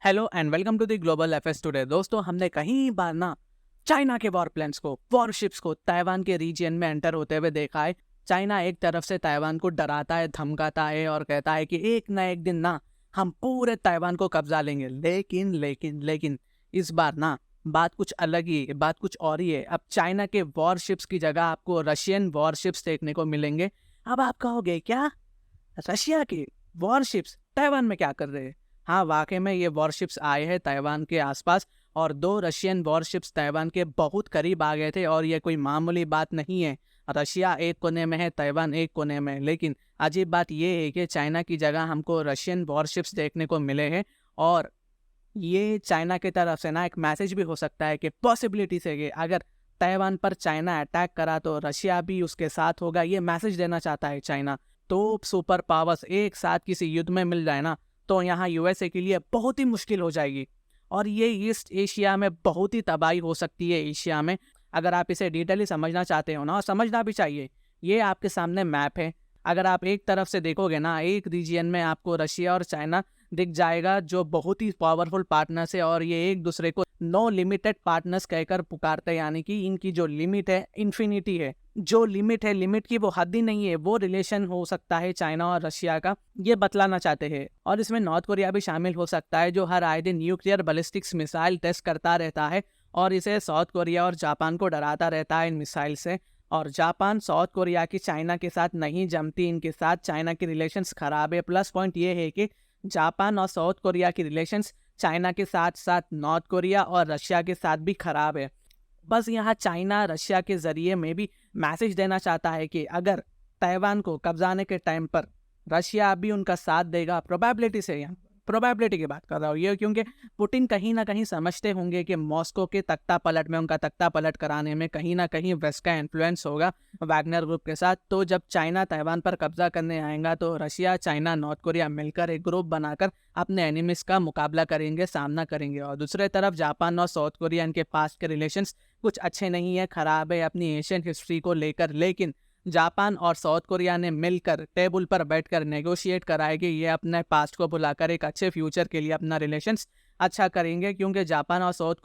Hello and welcome to the global FS today. दोस्तों, हमने कहीं बार ना चाइना के वॉर प्लेन्स को, वॉरशिप्स को ताइवान के रीजन में एंटर होते हुए देखा है। चाइना एक तरफ से ताइवान को डराता है, धमकाता है और कहता है कि एक ना एक दिन ना हम पूरे ताइवान को कब्जा लेंगे। लेकिन लेकिन लेकिन इस बार ना बात कुछ अलग ही है, बात कुछ और ही है। अब चाइना के वॉरशिप्स की जगह आपको रशियन वॉरशिप्स देखने को मिलेंगे। अब आप कहोगे क्या, रशिया के वॉरशिप्स ताइवान में क्या कर रहे हैं? हाँ, वाकई में ये वॉरशिप्स आए हैं ताइवान के आसपास और दो रशियन वॉरशिप्स ताइवान के बहुत करीब आ गए थे और ये कोई मामूली बात नहीं है। रशिया एक कोने में है, ताइवान एक कोने में है। लेकिन अजीब बात ये है कि चाइना की जगह हमको रशियन वॉरशिप्स देखने को मिले हैं और ये चाइना की तरफ से ना एक मैसेज भी हो सकता है कि पॉसिबिलिटी से कि अगर ताइवान पर चाइना अटैक करा तो रशिया भी उसके साथ होगा। ये मैसेज देना चाहता है चाइना। तो सुपर पावर्स एक साथ किसी युद्ध में मिल जाए ना तो यहाँ यूएसए के लिए बहुत ही मुश्किल हो जाएगी और ये ईस्ट एशिया में बहुत ही तबाही हो सकती है। एशिया में अगर आप इसे डिटेली समझना चाहते हो ना, और समझना भी चाहिए, ये आपके सामने मैप है। अगर आप एक तरफ से देखोगे ना, एक रीजियन में आपको रशिया और चाइना दिख जाएगा जो बहुत ही पावरफुल पार्टनर्स है और ये एक दूसरे को नो लिमिटेड पार्टनर्स कहकर पुकारते हैं, यानी कि इनकी जो लिमिट है इन्फिनिटी है। जो लिमिट है, लिमिट की वो हद ही नहीं है। वो रिलेशन हो सकता है चाइना और रशिया का, ये बतलाना चाहते हैं। और इसमें नॉर्थ कोरिया भी शामिल हो सकता है जो हर आए दिन न्यूक्लियर बैलिस्टिक्स मिसाइल टेस्ट करता रहता है और इसे साउथ कोरिया और जापान को डराता रहता है इन मिसाइल से। और जापान साउथ कोरिया की चाइना के साथ नहीं जमती, इनके साथ चाइना की रिलेशंस खराब है। प्लस पॉइंट ये है कि जापान और साउथ कोरिया की रिलेशंस चाइना के साथ साथ नॉर्थ कोरिया और रशिया के साथ भी खराब है। बस यहाँ चाइना रशिया के जरिए में भी मैसेज देना चाहता है कि अगर ताइवान को कब्जाने के टाइम पर रशिया भी उनका साथ देगा, प्रोबेबिलिटी से, यहाँ प्रोबेबिलिटी की बात कर रहा हूँ ये, क्योंकि पुतिन कहीं ना कहीं समझते होंगे कि मॉस्को के तख्ता पलट में, उनका तख्ता पलट कराने में कहीं ना कहीं वेस्ट का इन्फ्लुएंस होगा वैगनर ग्रुप के साथ। तो जब चाइना ताइवान पर कब्जा करने आएगा तो रशिया, चाइना, नॉर्थ कोरिया मिलकर एक ग्रुप बनाकर अपने एनिमीज का मुकाबला करेंगे, सामना करेंगे। और दूसरे तरफ जापान और साउथ कोरिया, इनके पास के रिलेशंस कुछ अच्छे नहीं है, खराब है अपनी एशियन हिस्ट्री को लेकर। लेकिन जापान और साउथ कोरिया ने मिलकर टेबल पर बैठकर नेगोशिएट कराए कि ये अपने पास्ट को भुलाकर एक अच्छे फ्यूचर के लिए अपना रिलेशंस अच्छा करेंगे, क्योंकि जापान और साउथ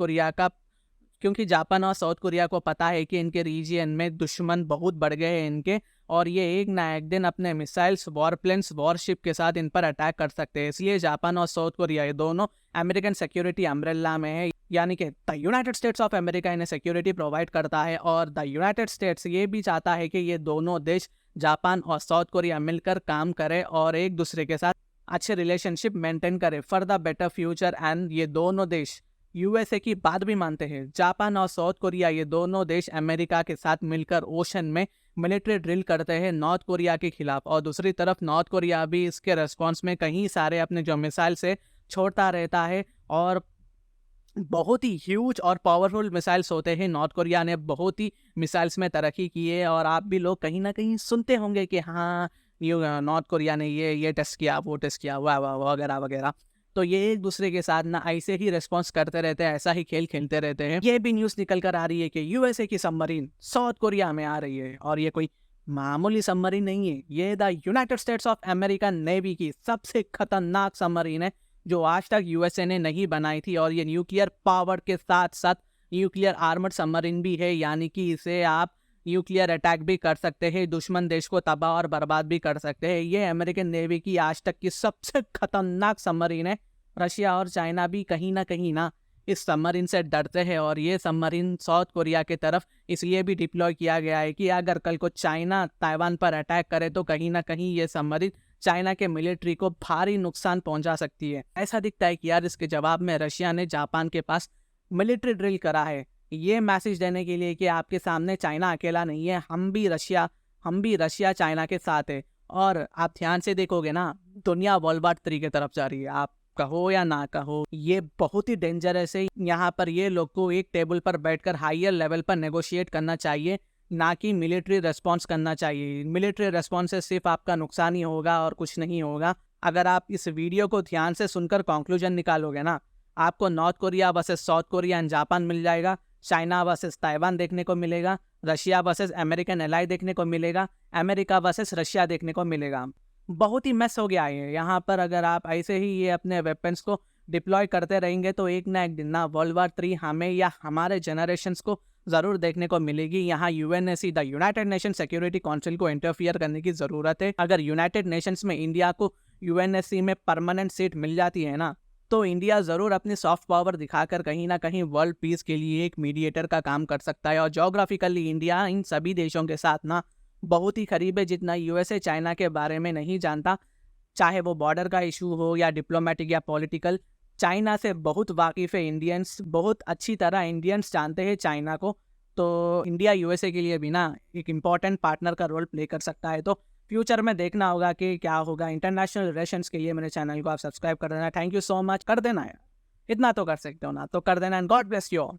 कोरिया को पता है कि इनके रीजियन में दुश्मन बहुत बढ़ गए हैं इनके, और ये एक ना एक दिन अपने मिसाइल्स, वॉरप्लेन्स, वॉरशिप के साथ इन पर अटैक कर सकते हैं। इसलिए जापान और साउथ कोरिया ये दोनों अमेरिकन सिक्योरिटी अम्ब्रेला में है, यानी कि the United states of America इन्हें सिक्योरिटी प्रोवाइड करता है और द यूनाइटेड स्टेट्स ये भी चाहता है कि ये दोनों देश, जापान और साउथ कोरिया, मिलकर काम करें और एक दूसरे के साथ अच्छे रिलेशनशिप मेंटेन करें for the better future. And ये दोनों देश यूएसए की बात भी मानते हैं। जापान और साउथ कोरिया ये दोनों देश अमेरिका के साथ मिलकर ओशन में मिलिट्री ड्रिल करते हैं नॉर्थ कोरिया के खिलाफ, और दूसरी तरफ नॉर्थ कोरिया भी इसके रेस्पॉन्स में कहीं सारे अपने जो मिसाइल से छोड़ता रहता है और बहुत ही ह्यूज और पावरफुल मिसाइल्स होते हैं। नॉर्थ कोरिया ने बहुत ही मिसाइल्स में तरक्की की है और आप भी लोग कहीं ना कहीं सुनते होंगे कि हाँ, नॉर्थ कोरिया ने ये टेस्ट किया, वो टेस्ट किया, वाह वाह वगैरह वगैरह। तो ये एक दूसरे के साथ ना ऐसे ही रिस्पॉन्स करते रहते हैं, ऐसा ही खेल खेलते रहते हैं। ये भी न्यूज़ निकल कर आ रही है कि यूएसए की सबमरीन साउथ कोरिया में आ रही है और ये कोई मामूली सबमरीन नहीं है, ये the United states of America navy की सबसे खतरनाक सबमरीन है जो आज तक यूएसए ने नहीं बनाई थी। और ये न्यूक्लियर पावर के साथ साथ न्यूक्लियर आर्मर्ड सबमरीन भी है, यानी कि इसे आप न्यूक्लियर अटैक भी कर सकते हैं, दुश्मन देश को तबाह और बर्बाद भी कर सकते हैं। ये अमेरिकन नेवी की आज तक की सबसे खतरनाक सबमरीन है। रशिया और चाइना भी कहीं ना इस सबमरीन से डरते हैं और ये सबमरीन साउथ कोरिया की तरफ इसलिए भी डिप्लॉय किया गया है कि अगर कल को चाइना ताइवान पर अटैक करे तो कहीं ना कहीं ये सबमरीन चाइना के मिलिट्री को भारी नुकसान पहुंचा सकती है। ऐसा दिखता है कि यार इसके जवाब में रशिया ने जापान के पास मिलिट्री ड्रिल करा है, ये मैसेज देने के लिए कि आपके सामने चाइना अकेला नहीं है, हम भी रशिया चाइना के साथ है। और आप ध्यान से देखोगे ना, दुनिया वर्ल्ड वार 3 की तरफ जा रही है। आप कहो या ना कहो, ये बहुत ही डेंजरस है। यहाँ पर ये लोग को एक टेबल पर बैठकर हायर लेवल पर नेगोशिएट करना चाहिए, ना कि मिलिट्री रेस्पॉन्स करना चाहिए। मिलिट्री रेस्पॉन्स से सिर्फ आपका नुकसान ही होगा और कुछ नहीं होगा। अगर आप इस वीडियो को ध्यान से सुनकर कंक्लूजन निकालोगे ना, आपको North Korea versus South Korea and Japan मिल जाएगा, चाइना वर्सेस ताइवान देखने को मिलेगा, रशिया वर्सेस अमेरिकन एलाई देखने को मिलेगा, अमेरिका वर्सेस रशिया देखने को मिलेगा। बहुत ही मैस हो गया है यहाँ पर। अगर आप ऐसे ही ये अपने वेपन्स को डिप्लॉय करते रहेंगे तो एक ना एक दिन ना वर्ल्ड वार 3 हमें या हमारे जनरेशन्स को ज़रूर देखने को मिलेगी। यहाँ UNSC the United nation security council को इंटरफियर करने की ज़रूरत है। अगर यूनाइटेड नेशंस में इंडिया को यूएनएससी में परमानेंट सीट मिल जाती है ना, तो इंडिया ज़रूर अपनी सॉफ्ट पावर दिखाकर कहीं ना कहीं वर्ल्ड पीस के लिए एक मीडिएटर का काम कर सकता है। और जोग्राफिकली इंडिया इन सभी देशों के साथ ना बहुत ही करीब है। जितना यूएसए चाइना के बारे में नहीं जानता, चाहे वो बॉर्डर का इशू हो या डिप्लोमेटिक या पॉलिटिकल, चाइना से बहुत वाकिफ़ है इंडियंस, बहुत अच्छी तरह इंडियंस जानते हैं चाइना को। तो इंडिया यूएसए के लिए भी ना एक इम्पॉर्टेंट पार्टनर का रोल प्ले कर सकता है। तो फ्यूचर में देखना होगा कि क्या होगा। इंटरनेशनल रिलेशंस के लिए मेरे चैनल को आप सब्सक्राइब कर देना। थैंक यू सो मच, कर देना यार, इतना तो कर सकते हो ना, तो कर देना। And God bless you all.